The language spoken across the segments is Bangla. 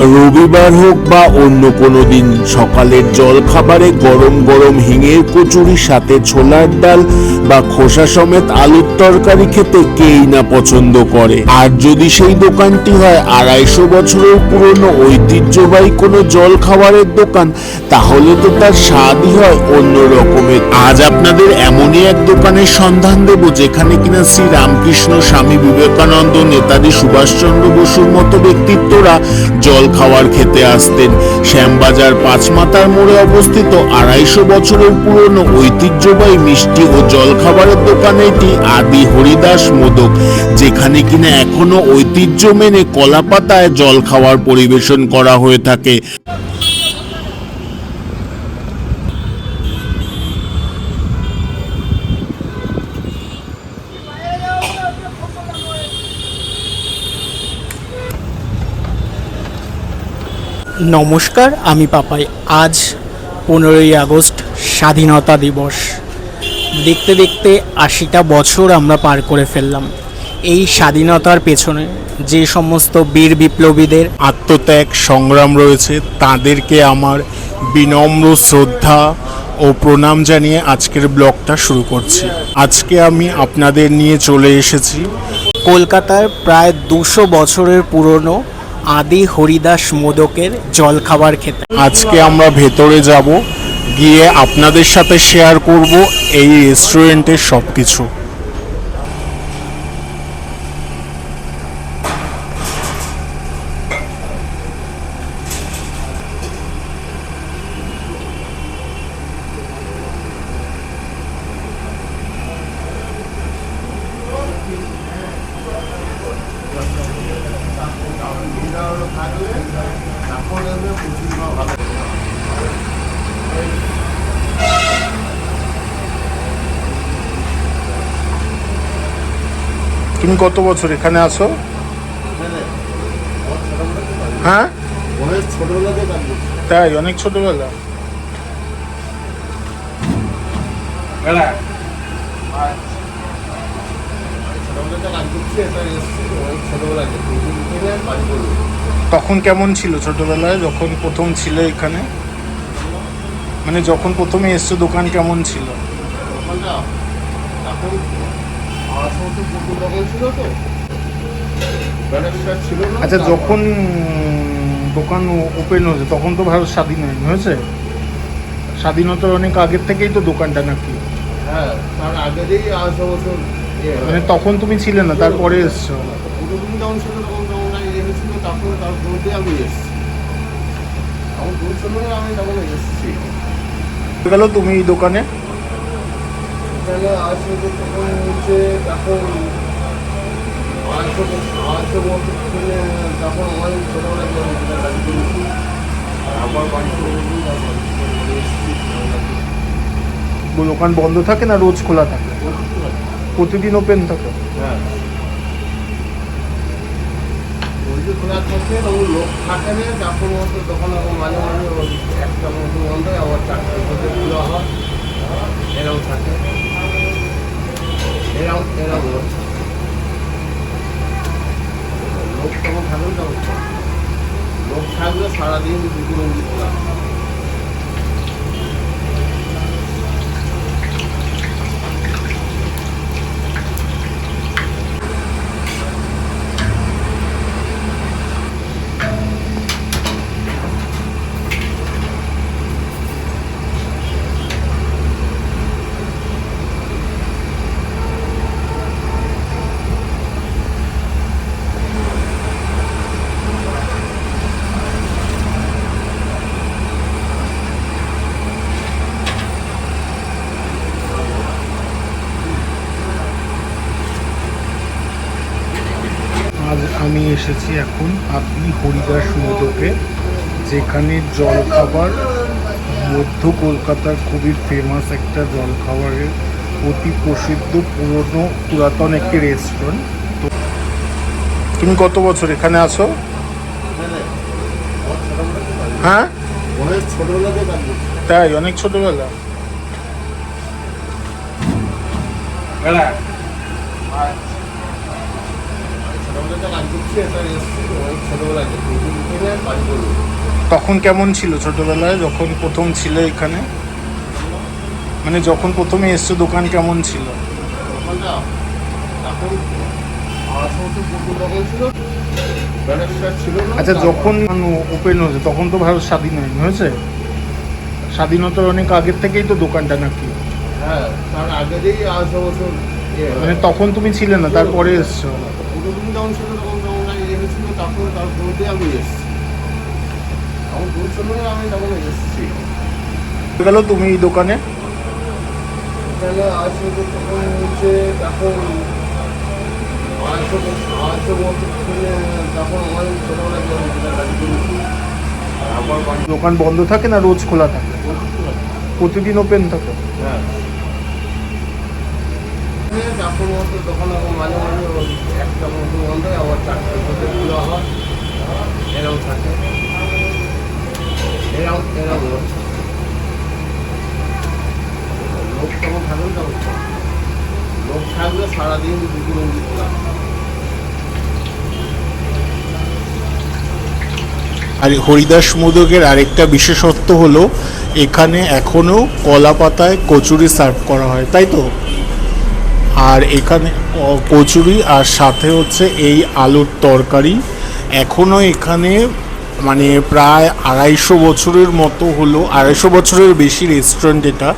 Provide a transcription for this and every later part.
রবিবার হোক বা অন্য কোনো দিন সকালের জল খাবারে গরম গরম হিঙের কচুরির সাথে ছোলার ডাল বা খোসা সমেত আলুর তরকারি খেতে কেই না পছন্দ করে। আর যদি সেই দোকানটি হয় 250 বছরের পুরনো ঐতিহ্যবাহী কোনো জল খাবারের দোকান, তাহলে তো তার স্বাদই হয় অন্য রকমের। আজ আপনাদের এমনই এক দোকানের সন্ধান দেব যেখানে কিনা শ্রী রামকৃষ্ণ, স্বামী বিবেকানন্দ, নেতাজি সুভাষচন্দ্র বসুর মতো ব্যক্তিত্বরা জল খাবার খেতে আসতেন। শ্যামবাজার পাঁচমাথার মোড়ে অবস্থিত 250 বছরের পুরনো ঐতিহ্যবাহী মিষ্টি ও জল খাবারের দোকান এটি আদি হরিদাস মোদক, যেখানে কিনা এখনো ঐতিহ্য মেনে কলাপাতায় জল খাবার পরিবেশন করা হয়ে থাকে। নমস্কার, আমি পাপাই। আজ 15ই আগস্ট, স্বাধীনতা দিবস। দেখতে দেখতে 80টা বছর আমরা পার করে ফেললাম। এই স্বাধীনতার পেছনে যে সমস্ত বীর বিপ্লবীদের আত্মত্যাগ সংগ্রাম রয়েছে, তাদেরকে আমার বিনম্র শ্রদ্ধা ও প্রণাম জানিয়ে আজকের ব্লগটা শুরু করছি। আজকে আমি আপনাদের নিয়ে চলে এসেছি কলকাতার প্রায় 200 বছরের পুরনো আদি হরিদাস মোদকের জলখাবার খেতে। আজকে আমরা ভেতরে যাব, গিয়ে আপনাদের সাথে শেয়ার করব এই রেস্টুরেন্টের সব কিছু। তুমি কত বছর এখানে আছো? হ্যাঁ, তাই অনেক ছোটবেলা। তখন কেমন ছিল ছোটবেলায় যখন প্রথম ছিল এখানে? মানে যখন প্রথমে এসছো দোকান কেমন ছিল? আচ্ছা, যখন দোকান ওপেন হয়েছে তখন তো ভারত স্বাধীন হয়েছে। স্বাধীনতার অনেক আগের থেকেই তো দোকানটা নাকি? হ্যাঁ, তার আগে থেকেই 250 বছর। মানে তখন তুমি ছিলে না, তারপরে এসছো? তুমি যখন ছিল তখন এসেছিল, তার মধ্যে আমি এসেছি। আমার দূর ছিল না, আমি তখন এসেছি। গেল তুমি এই দোকানে? এখানে আসে তখন হচ্ছে তখন 250 বছর থেকে, তখন অনেক ছোটোবেলায় কাজ করেছি। আবার বাড়ি করে এসেছি। দোকান বন্ধ থাকে না রোজ খোলা থাকে? প্রতিদিন ওপেন থাকে? হ্যাঁ, ওই খোলা থাকে, তখন লোক থাকে না, তখন মতো তখন মাঝে মাঝে একটা মতো বন্ধ হয়, আবার 4টার মধ্যে খোলা হয়। এরকম থাকে, এরকম লোক তখন থাকবে, তখন লোক থাকলে সারাদিন দুপুর অবধি খোলা। আজ আমি এসেছি এখন আপনি হরিদাস মোদকে, যেখানে জলখাবার মধ্য কলকাতার খুবই ফেমাস একটা জলখাবারের অতি প্রসিদ্ধ পুরাতন একটি রেস্টুরেন্ট। তো তুমি কত বছর এখানে আছো? হ্যাঁ, অনেক ছোটোবেলা থেকে কাজ করছি। তাই অনেক ছোটবেলা। কন্ট্রাক্টে কাজ করছি, এটা এসেছি অনেক ছোটোবেলায় থেকে কাজ করবো। তখন কেমন ছিল ছোটবেলায় যখন প্রথম ছিল এখানে, মানে যখন প্রথমে এসছো দোকান কেমন ছিল? দোকানটা এখন আমার সমস্ত পুকুর দোকান ছিল, ব্যাটারিটা ছিল না। আচ্ছা, যখন ওপেন হয়েছে তখন তো ভারত স্বাধীন হয়েছে, স্বাধীনতার অনেক আগের থেকেই তো দোকানটা নাকি? হ্যাঁ, তার আগেই 800 বছর মানে তখন তুমি ছিলে না, তারপরে এসছো? পুরোপুরি যখন ছিল তখন হয়েছিল, তারপরে তার পরে আমি এসেছি। তখন দূর ছিল না, আমি তখন এসেছি। গেল তুমি এই দোকানে? এখানে আসলে তখন হচ্ছে তখন 800 বছর থেকে, তখন আমার ছোটোবেলা কাজ করেছি। আবার দোকান বন্ধ থাকে না রোজ খোলা থাকে? প্রতিদিন ওপেন থাকে? হ্যাঁ, তারপর মতো দোকান মাঝে মাঝে একটা মতো বন্ধ হয়, আবার 4টে মধ্যে খোলা হয়, এরকম থাকে, এরকম লোক তখন থাকবে, তখন লোক থাকলে সারাদিন দুপুর অবধি খোলা। আর হরিদাস মোদকের আরেকটা বিশেষত্ব হলো এখানে এখনও কলা পাতায় কচুরি সার্ভ করা হয়, তাই তো? আর এখানে কচুরি আর সাথে হচ্ছে এই আলুর তরকারি এখনও এখানে মানে প্রায় 250 বছরের মতো হলো, 250 বছরের বেশি রেস্টুরেন্ট এটা।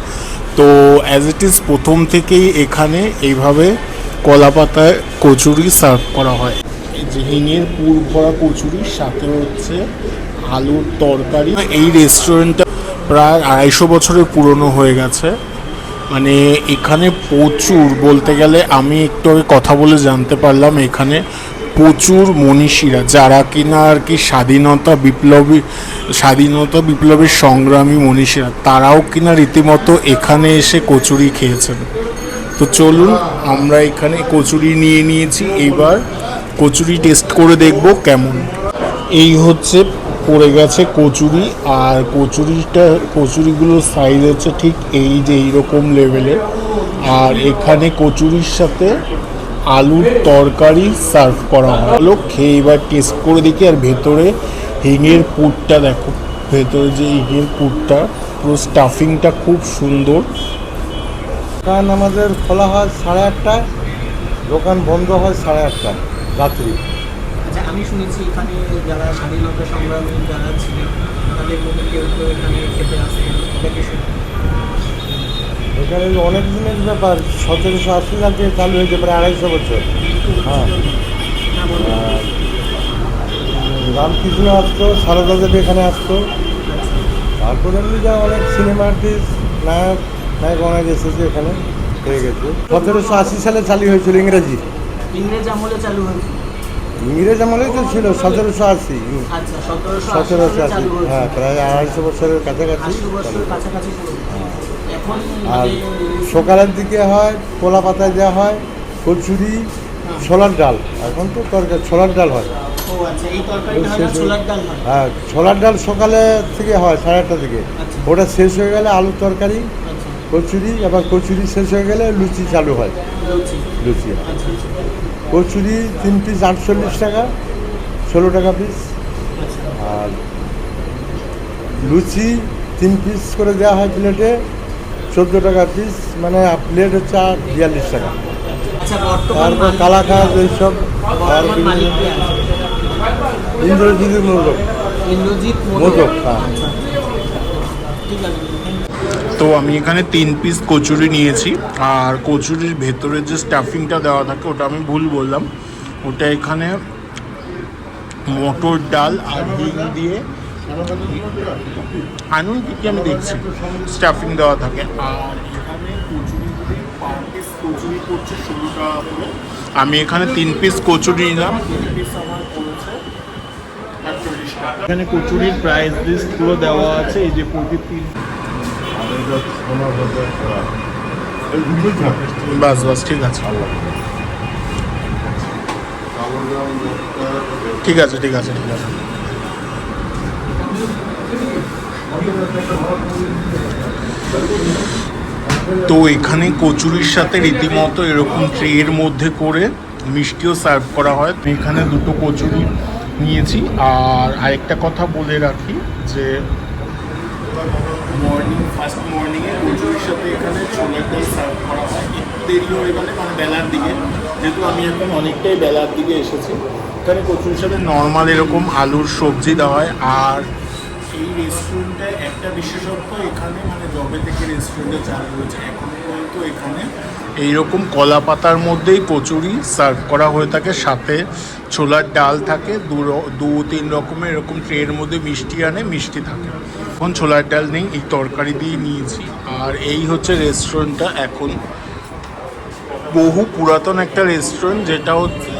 তো অ্যাজ ইট ইজ প্রথম থেকেই এখানে এইভাবে কলা পাতায় কচুরি সার্ভ করা হয়। এই যে হিঙের পুর ভরা কচুরির সাথে হচ্ছে আলুর তরকারি। এই রেস্টুরেন্টটা প্রায় 250 বছরের পুরনো হয়ে গেছে। মানে এখানে প্রচুর, বলতে গেলে আমি একটু আগে কথা বলে জানতে পারলাম এখানে প্রচুর মনীষীরা যারা কিনা আর কি স্বাধীনতা বিপ্লবের সংগ্রামী মনীষীরা, তারাও কিনা রীতিমতো এখানে এসে কচুরি খেয়েছেন। তো চলুন আমরা এখানে কচুরি নিয়ে নিয়েছি, এইবার কচুরি টেস্ট করে দেখব কেমন। এই হচ্ছে পড়ে গেছে কচুরি, আর কচুরিগুলোর সাইজ হচ্ছে ঠিক এই যে এইরকম লেভেলের। আর এখানে কচুরির সাথে আলুর তরকারি সার্ভ করা হয়। হলো খেয়ে এবার টেস্ট করে দেখি। আর ভেতরে হিঙের পুরটা দেখো, ভেতরে যে হিঙের পুরটা, পুরো স্টাফিংটা খুব সুন্দর। দোকান আমাদের খোলা হয় 8:30টায়, দোকান বন্ধ হয় 8:30টায় রাত্রি। আচ্ছা, আমি শুনেছি এখানে যারা স্বাধীনতা সংগ্রামী যারা ছিলেন তাদের মধ্যে কেউ কেউ এখানে খেতে আসতেন, এটা কি শুনে? এখানে অনেক দিনের ব্যাপার, 1780 সাল থেকে চালু হয়েছে, প্রায় 250 বছর। হ্যাঁ, আর রামকৃষ্ণ আসতো, সারদা দেবী এখানে আসতো, তারপরে এমনি যা অনেক সিনেমা আর্টিস্ট, নায়ক অনেক এসেছে এখানে, হয়ে গেছে। 1780 সালে চালু হয়েছিল ইংরেজ আমলে চালু হয়েছে। ইংরেজ আমলেই তো ছিল 1780। আচ্ছা, 1780, হ্যাঁ, প্রায় 250 বছরের কাছাকাছি। কাছাকাছি। এখন আর সকালের দিকে হয় কলা পাতায় দেওয়া হয় কচুরি, ছোলার ডাল। এখন তো তরকারি ছোলার ডাল হয়। ও আচ্ছা, এই তরকারিটা হয় না, ছোলার ডাল হয়? হ্যাঁ, ছোলার ডাল সকালে থেকে হয় 8:30 থেকে। আচ্ছা। ওটা শেষ হয়ে গেলে আলুর তরকারি, আচ্ছা, কচুরি, আবার কচুরি শেষ হয়ে গেলে লুচি চালু হয়। লুচি আচ্ছা, কচুরি 3 পিস 48 টাকা, 16 টাকা পিস। আচ্ছা। আর লুচি 3 পিস করে দেওয়া হয় প্লেটে, 14 টাকা পিস, মানে প্লেট হচ্ছে 42 টাকা। আচ্ছা, বর্তমান তারপর কালাকাঁদ এইসব, আর মালিক কে আছে? ইন্দ্রজিৎ মোদক। ইন্দ্রজিৎ মোদক, হ্যাঁ। আচ্ছা, ঠিক আছে। তো আমি এখানে 3 পিস কচুরি নিয়েছি। আর কচুরির ভেতরে যে স্টাফিংটা দেওয়া থাকে ওটা আমি ভুল বললাম, ওটা এখানে মটর ডাল আর হিং দিয়ে আনুন কি আমি দেখছি স্টাফিং দেওয়া থাকে। আর এখানে কচুরিগুলি পার পিস কচুরি করছে 16 টাকা করে। আমি এখানে 3 পিস কচুরি নিলাম, 3 পিস আমার পড়েছে 48 টাকা। এখানে কচুরির প্রাইস লিস্ট পুরো দেওয়া আছে, এই যে প্রতি পিস। বাস ঠিক আছে, ঠিক আছে, ঠিক আছে, ঠিক আছে। তো এখানে কচুরির সাথে রীতিমতো এরকম ট্রের মধ্যে করে মিষ্টিও সার্ভ করা হয়। এখানে দুটো কচুরি নিয়েছি। আর আরেকটা কথা বলে রাখি যে ফার্স্ট মর্নিংয়ে কচুরির সাথে এখানে ছোলার ডাল সার্ভ করা হয়। একটু দেরি হয়ে গেলে মানে বেলার দিকে, যেহেতু আমি এখন অনেকটাই বেলার দিকে এসেছি, এখানে কচুরির সাথে নর্মাল এরকম আলুর সবজি দেওয়া হয়। আর এই রেস্টুরেন্টে একটা বিশেষত্ব, এখানে মানে যবে থেকে রেস্টুরেন্টে চালু হয়েছে এখনো পর্যন্ত এখানে এইরকম কলা পাতার মধ্যেই কচুরি সার্ভ করা হয়ে থাকে, সাথে ছোলার ডাল থাকে, দু তিন রকমের এরকম ট্রের মধ্যে মিষ্টি আনে, মিষ্টি থাকে। এখন ছোলার ডাল নেই, এই তরকারি দিয়ে নিয়েছি। আর এই হচ্ছে রেস্টুরেন্টটা। এখন বহু পুরাতন একটা রেস্টুরেন্ট, যেটা হচ্ছে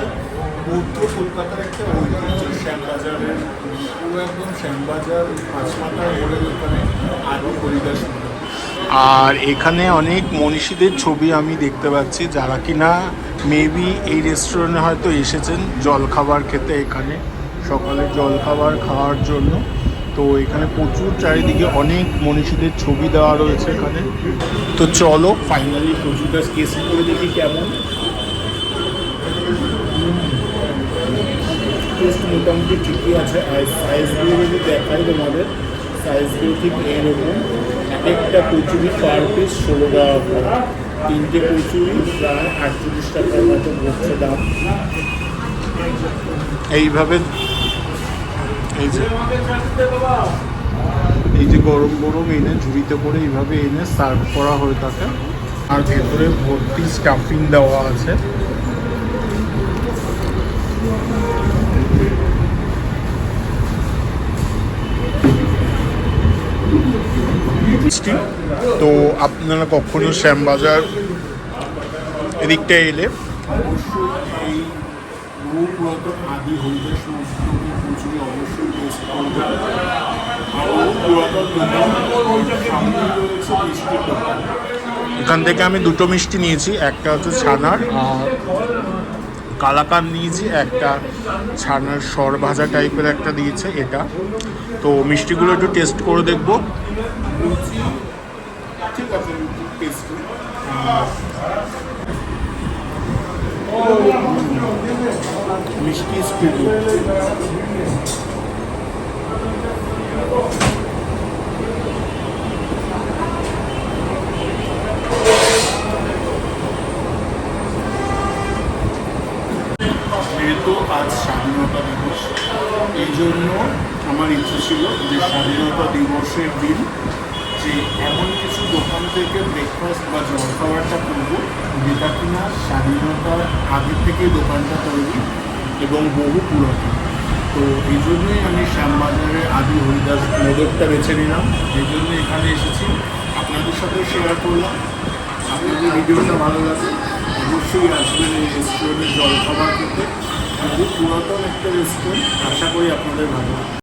উত্তর কলকাতার একটা ঐতিহ্য, শ্যামবাজারের পুরো একদম শ্যামবাজার পাঁচমাথার মোড়ের ওখানে আদি হরিদাস মোড়। আর এখানে অনেক মনীষীদের ছবি আমি দেখতে পাচ্ছি, যারা কিনা মেবি এই রেস্টুরেন্টে হয়তো এসেছেন জলখাবার খেতে, এখানে সকালে জলখাবার খাওয়ার জন্য। তো এখানে প্রচুর চারিদিকে অনেক মনীষীদের ছবি দেওয়া রয়েছে এখানে। তো চলো ফাইনালি কচুটা টেস্ট করে দেখি কেমন। টেস্ট মোটামুটি ঠিকই আছে। আর সাইজগুলো যদি দেখাই তোমাদের, সাইজগুলো ঠিক এইরকম। একটা কচুরি পার পিস 16 টাকা করে, 3টে কচুরি প্রায় 48 টাকার মতো পড়ছে দাম। এইভাবে এই যে গরম গরম এনে ঝুড়িতে করে এইভাবে এনে সার্ভ করা হয়ে থাকে। আর ভেতরে ভর্তি স্টাফিং দেওয়া আছে। তো আপনারা কখনো শ্যামবাজার এদিকটা এলে অবশ্যই এই বহু পুরাতন আদি হরিদাস কচুরি অবশ্যই টেস্ট করবেন। এখান থেকে আমি দুটো মিষ্টি নিয়েছি, একটা হচ্ছে ছানার আর কালাকান নিয়েছি, একটা ছানার সর ভাজা টাইপের একটা দিয়েছে এটা। তো মিষ্টিগুলো একটু টেস্ট করে দেখবো। ঠিক আছে, টেস্ট মিষ্টি স্পিড যেহেতু আজ স্বাধীনতা দিবস, এই জন্য আমার ইচ্ছে ছিল যে স্বাধীনতা দিবসের দিন যে এমন কিছু দোকান থেকে ব্রেকফাস্ট বা জলখাবারটা করবো যেটা কিনা স্বাধীনতার আগে থেকে দোকানটা তৈরি এবং বহু পুরাতন। তো এই জন্যই আমি শ্যামবাজারের আদি হরিদাস মোদকটা বেছে নিলাম, এই জন্য এখানে এসেছি, আপনাদের সাথে শেয়ার করলাম। আপনাদের ভিডিওটা ভালো লাগে অবশ্যই আসবেন এই রেস্টুরেন্টের জলখাবার খেতে। বহু পুরাতন একটা রেস্টুরেন্ট, আশা করি আপনাদের ভালো লাগে।